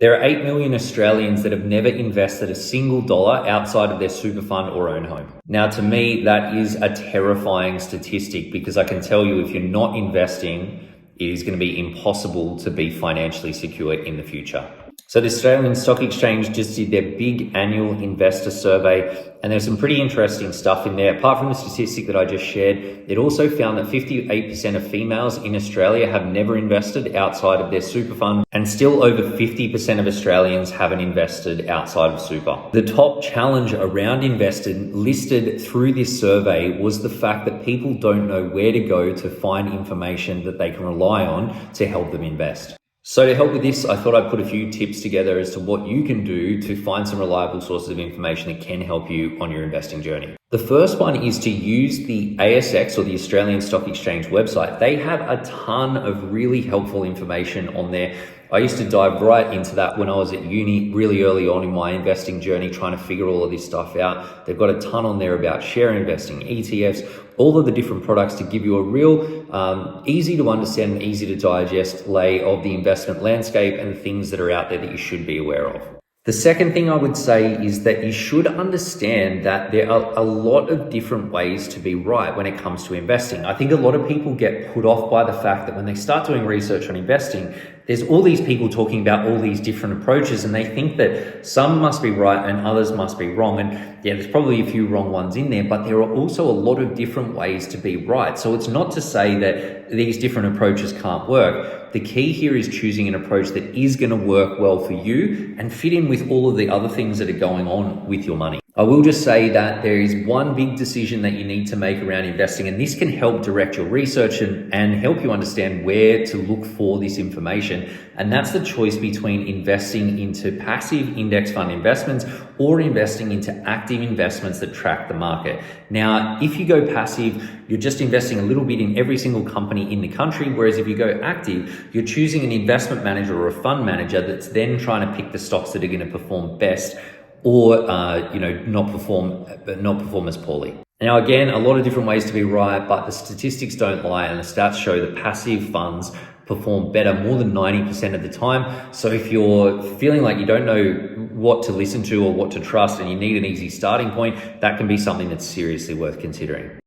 There are 8 million Australians that have never invested a single dollar outside of their super fund or own home. Now, to me, that is a terrifying statistic because I can tell you if you're not investing, it is going to be impossible to be financially secure in the future. So the Australian Stock Exchange just did their big annual investor survey, and there's some pretty interesting stuff in there. Apart from the statistic that I just shared, it also found that 58% of females in Australia have never invested outside of their super fund, and still over 50% of Australians haven't invested outside of super. The top challenge around investing listed through this survey was the fact that people don't know where to go to find information that they can rely on to help them invest. So to help with this, I thought I'd put a few tips together as to what you can do to find some reliable sources of information that can help you on your investing journey. The first one is to use the ASX or the Australian Stock Exchange website. They have a ton of really helpful information on there. I used to dive right into that when I was at uni really early on in my investing journey, trying to figure all of this stuff out. They've got a ton on there about share investing, ETFs, all of the different products to give you a real easy to understand and easy to digest lay of the investment landscape and the things that are out there that you should be aware of. The second thing I would say is that you should understand that there are a lot of different ways to be right when it comes to investing. I think a lot of people get put off by the fact that when they start doing research on investing, there's all these people talking about all these different approaches and they think that some must be right and others must be wrong. And yeah, there's probably a few wrong ones in there, but there are also a lot of different ways to be right. So it's not to say that these different approaches can't work. The key here is choosing an approach that is going to work well for you and fit in with all of the other things that are going on with your money. I will just say that there is one big decision that you need to make around investing, and this can help direct your research and help you understand where to look for this information. And that's the choice between investing into passive index fund investments or investing into active investments that track the market. Now, if you go passive, you're just investing a little bit in every single company in the country, whereas if you go active, you're choosing an investment manager or a fund manager that's then trying to pick the stocks that are going to perform best or not perform as poorly. Now again, a lot of different ways to be right, but the statistics don't lie, and the stats show that passive funds perform better more than 90% of the time. So if you're feeling like you don't know what to listen to or what to trust and you need an easy starting point, that can be something that's seriously worth considering.